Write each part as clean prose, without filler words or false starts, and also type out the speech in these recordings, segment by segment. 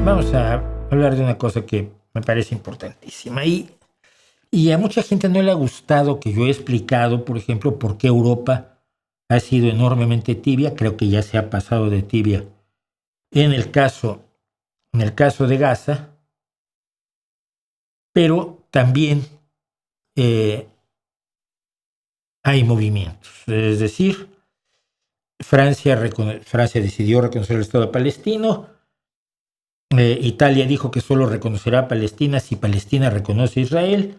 vamos a hablar de una cosa que me parece importantísima. Y a mucha gente no le ha gustado que yo he explicado, por ejemplo, por qué Europa ha sido enormemente tibia. Creo que ya se ha pasado de tibia en el caso de Gaza, pero también hay movimientos. Es decir, Francia decidió reconocer el Estado palestino. Italia dijo que solo reconocerá a Palestina si Palestina reconoce a Israel.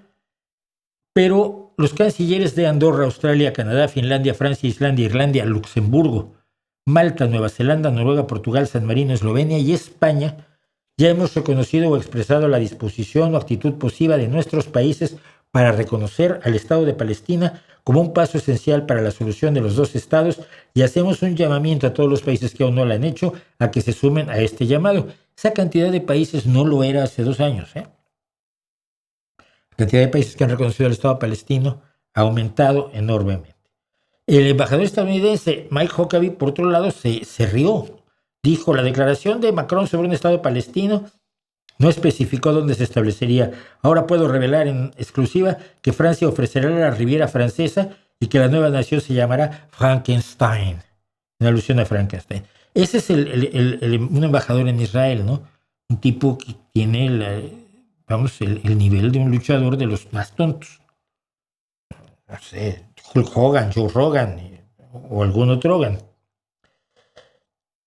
Pero los cancilleres de Andorra, Australia, Canadá, Finlandia, Francia, Islandia, Irlanda, Luxemburgo, Malta, Nueva Zelanda, Noruega, Portugal, San Marino, Eslovenia y España ya hemos reconocido o expresado la disposición o actitud posible de nuestros países para reconocer al Estado de Palestina como un paso esencial para la solución de los dos estados, y hacemos un llamamiento a todos los países que aún no lo han hecho a que se sumen a este llamado. Esa cantidad de países no lo era hace 2 años. La cantidad de países que han reconocido al Estado palestino ha aumentado enormemente. El embajador estadounidense Mike Huckabee, por otro lado, se rió. Dijo: la declaración de Macron sobre un Estado palestino no especificó dónde se establecería. Ahora puedo revelar en exclusiva que Francia ofrecerá la Riviera Francesa y que la nueva nación se llamará Frankenstein, en alusión a Frankenstein. Ese es un embajador en Israel, ¿no? Un tipo que tiene el nivel de un luchador de los más tontos. No sé, Hulk Hogan, Joe Rogan o algún otro Hogan.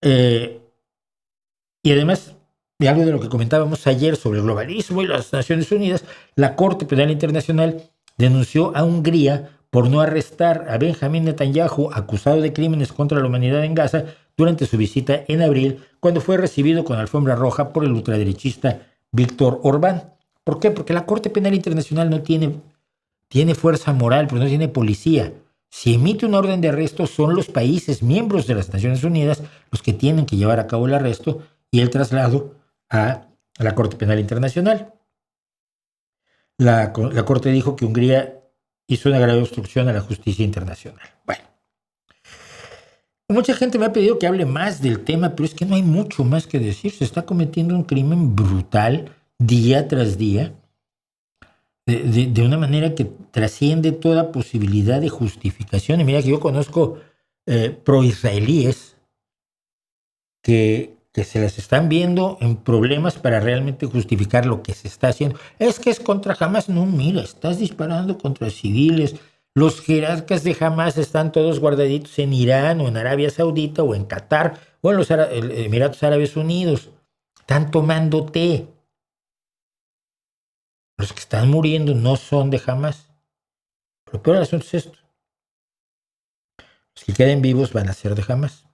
Y además de algo de lo que comentábamos ayer sobre el globalismo y las Naciones Unidas, la Corte Penal Internacional denunció a Hungría por no arrestar a Benjamín Netanyahu, acusado de crímenes contra la humanidad en Gaza, durante su visita en abril, cuando fue recibido con alfombra roja por el ultraderechista Víctor Orbán. ¿Por qué? Porque la Corte Penal Internacional no tiene fuerza moral, pero no tiene policía. Si emite una orden de arresto, son los países miembros de las Naciones Unidas los que tienen que llevar a cabo el arresto y el traslado a la Corte Penal Internacional. La Corte dijo que Hungría hizo una grave obstrucción a la justicia internacional. Bueno, mucha gente me ha pedido que hable más del tema, pero es que no hay mucho más que decir. Se está cometiendo un crimen brutal día tras día, de una manera que trasciende toda posibilidad de justificación. Y mira que yo conozco pro-israelíes que se las están viendo en problemas para realmente justificar lo que se está haciendo. Es que es contra Hamas. No, mira, estás disparando contra civiles. Los jerarcas de Hamas están todos guardaditos en Irán o en Arabia Saudita o en Qatar o en los Emiratos Árabes Unidos. Están tomando té. Los que están muriendo no son de Hamas. Pero peor asunto es esto: los que queden vivos van a ser de Hamas.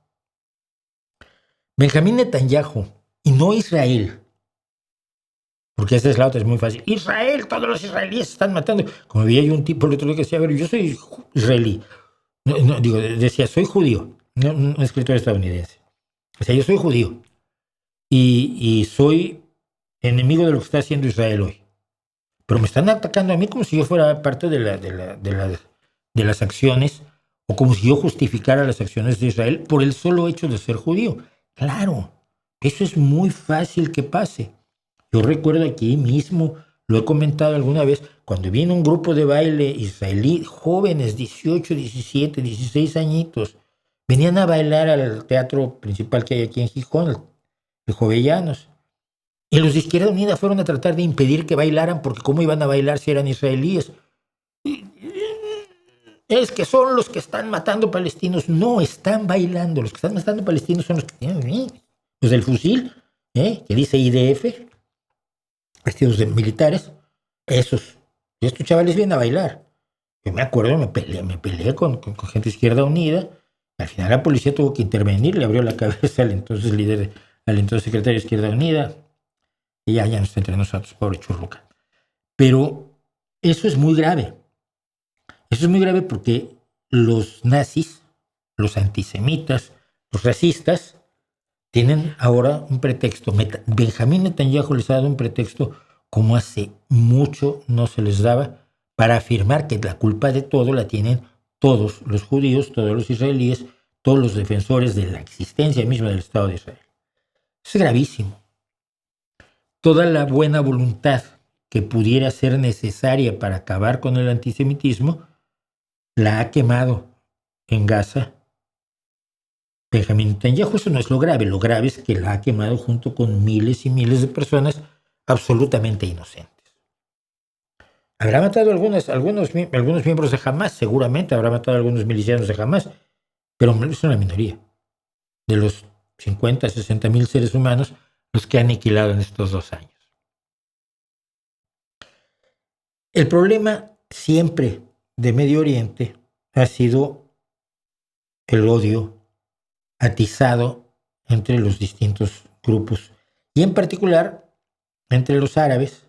Benjamín Netanyahu, y no Israel, porque esa es la otra, es muy fácil. Israel, todos los israelíes están matando. Como había yo un tipo el otro día que decía: a ver, yo soy israelí. Decía, soy judío, no un escritor estadounidense. O sea, yo soy judío y soy enemigo de lo que está haciendo Israel hoy. Pero me están atacando a mí como si yo fuera parte de las acciones, o como si yo justificara las acciones de Israel por el solo hecho de ser judío. Claro, eso es muy fácil que pase. Yo recuerdo aquí mismo, lo he comentado alguna vez, cuando viene un grupo de baile israelí, jóvenes, 18, 17, 16 añitos, venían a bailar al teatro principal que hay aquí en Gijón, el Jovellanos. Y los de Izquierda Unida fueron a tratar de impedir que bailaran, porque ¿cómo iban a bailar si eran israelíes? Es que son los que están matando palestinos. No están bailando. Los que están matando palestinos son los que tienen los del fusil, que dice IDF, vestidos de militares. Esos. Y estos chavales vienen a bailar. Yo me acuerdo, me peleé con gente de Izquierda Unida. Al final la policía tuvo que intervenir, le abrió la cabeza al entonces secretario de Izquierda Unida. Y ya no está entre nosotros, pobre churruca. Pero eso es muy grave. Eso es muy grave porque los nazis, los antisemitas, los racistas, tienen ahora un pretexto. Benjamín Netanyahu les ha dado un pretexto como hace mucho no se les daba, para afirmar que la culpa de todo la tienen todos los judíos, todos los israelíes, todos los defensores de la existencia misma del Estado de Israel. Eso es gravísimo. toda la buena voluntad que pudiera ser necesaria para acabar con el antisemitismo, la ha quemado en Gaza Benjamín Netanyahu. Eso no es lo grave es que la ha quemado junto con miles y miles de personas absolutamente inocentes. Habrá matado algunos miembros de Hamas, seguramente habrá matado a algunos milicianos de Hamas, pero es una minoría. De los 50, 60 mil seres humanos, los que ha aniquilado en estos 2 años. El problema siempre de Medio Oriente ha sido el odio atizado entre los distintos grupos, y en particular entre los árabes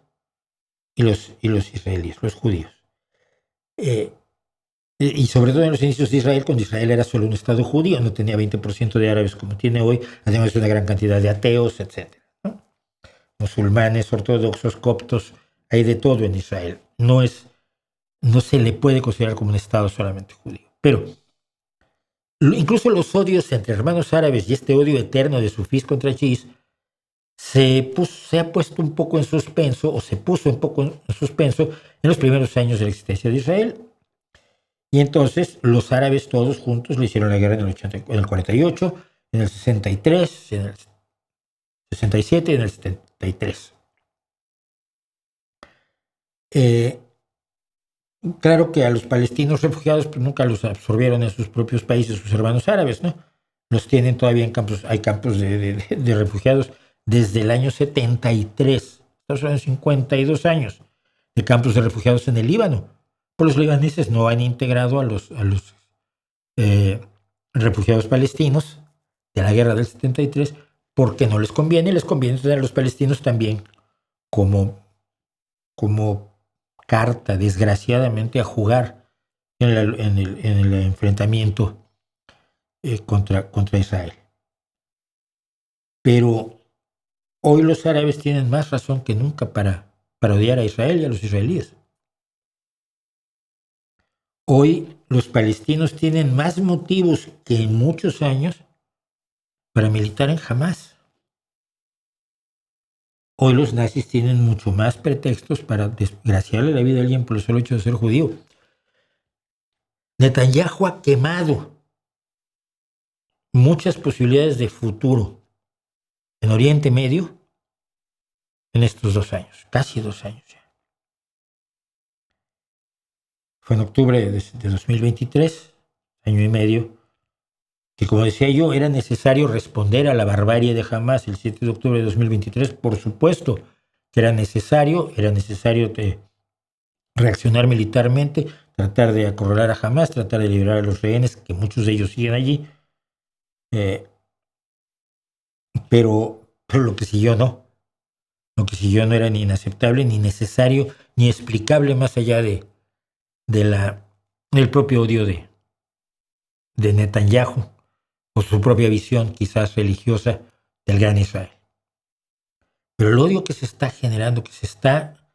y los israelíes, los judíos. Y sobre todo en los inicios de Israel, cuando Israel era solo un estado judío, no tenía 20% de árabes como tiene hoy, además de una gran cantidad de ateos, etc., ¿no? Musulmanes, ortodoxos, coptos, hay de todo en Israel. No se le puede considerar como un estado solamente judío. Pero incluso los odios entre hermanos árabes y este odio eterno de sufís contra chiís se ha puesto un poco en suspenso, o se puso un poco en suspenso en los primeros años de la existencia de Israel. Y entonces los árabes todos juntos le hicieron la guerra en el 48, en el 63, en el 67 y en el 73. Claro que a los palestinos refugiados pues nunca los absorbieron en sus propios países sus hermanos árabes, ¿no? Los tienen todavía en campos, hay campos de refugiados desde el año 73, estamos hablando de 52 años, de campos de refugiados en el Líbano. Pues los libaneses no han integrado a los refugiados palestinos de la guerra del 73 porque no les conviene tener a los palestinos también como carta, desgraciadamente, a jugar en el enfrentamiento contra Israel. Pero hoy los árabes tienen más razón que nunca para odiar a Israel y a los israelíes. Hoy los palestinos tienen más motivos que en muchos años para militar en Hamas. Hoy los nazis tienen mucho más pretextos para desgraciarle la vida a alguien por el solo hecho de ser judío. Netanyahu ha quemado muchas posibilidades de futuro en Oriente Medio en estos 2 años, casi 2 años ya. Fue en octubre de 2023, año y medio, que, como decía yo, era necesario responder a la barbarie de Hamas el 7 de octubre de 2023. Por supuesto que era necesario reaccionar militarmente, tratar de acorralar a Hamas, tratar de liberar a los rehenes, que muchos de ellos siguen allí. Pero lo que siguió no. Lo que siguió no era ni inaceptable, ni necesario, ni explicable más allá del propio odio de Netanyahu, o su propia visión quizás religiosa del gran Israel. Pero el odio que se está generando, que se está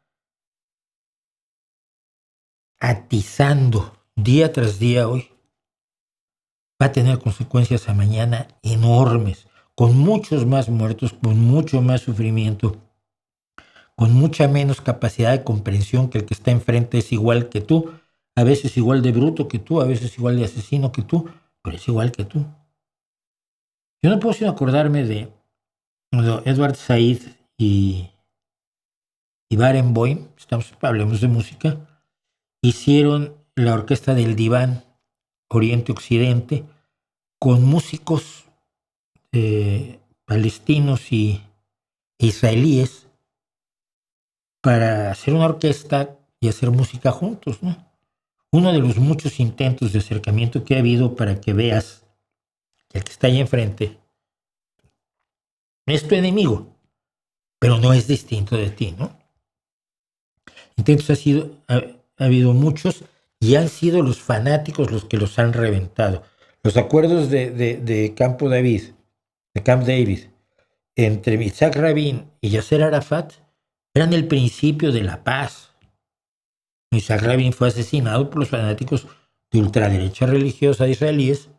atizando día tras día hoy, va a tener consecuencias a mañana enormes, con muchos más muertos, con mucho más sufrimiento, con mucha menos capacidad de comprensión, que el que está enfrente es igual que tú, a veces igual de bruto que tú, a veces igual de asesino que tú, pero es igual que tú. Yo no puedo sino acordarme de Edward Said y Barenboim, hablemos de música, hicieron la orquesta del Diván Oriente-Occidente con músicos palestinos y israelíes para hacer una orquesta y hacer música juntos, ¿no? Uno de los muchos intentos de acercamiento que ha habido para que veas que el que está ahí enfrente es tu enemigo, pero no es distinto de ti, ¿no? Intentos ha habido muchos, y han sido los fanáticos los que los han reventado. Los acuerdos de Camp David, entre Yitzhak Rabin y Yasser Arafat, eran el principio de la paz. Yitzhak Rabin fue asesinado por los fanáticos de ultraderecha religiosa israelíes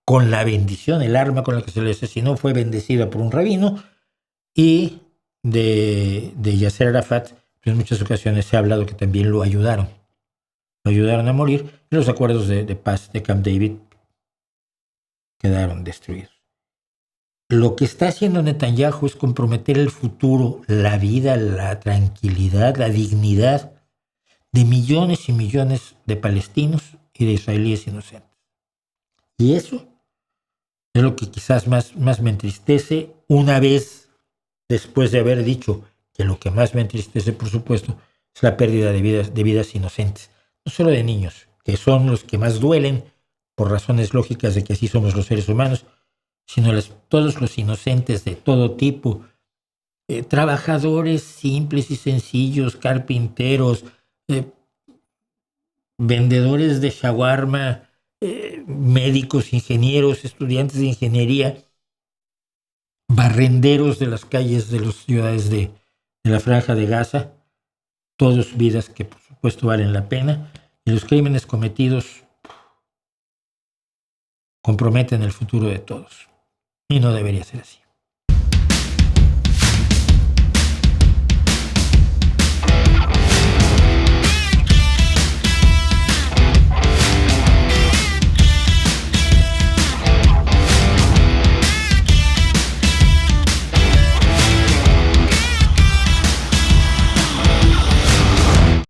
con la bendición. El arma con la que se le asesinó fue bendecida por un rabino, y de Yasser Arafat, pues en muchas ocasiones se ha hablado que también lo ayudaron a morir, y los acuerdos de paz de Camp David quedaron destruidos. Lo que está haciendo Netanyahu es comprometer el futuro, la vida, la tranquilidad, la dignidad de millones y millones de palestinos y de israelíes inocentes. Y eso es lo que quizás más me entristece, una vez después de haber dicho que lo que más me entristece, por supuesto, es la pérdida de vidas inocentes. No solo de niños, que son los que más duelen por razones lógicas de que así somos los seres humanos, sino todos los inocentes de todo tipo, trabajadores simples y sencillos, carpinteros, vendedores de shawarma, médicos, ingenieros, estudiantes de ingeniería, barrenderos de las calles de las ciudades de la Franja de Gaza, todos vidas que por supuesto valen la pena, y los crímenes cometidos comprometen el futuro de todos. Y no debería ser así.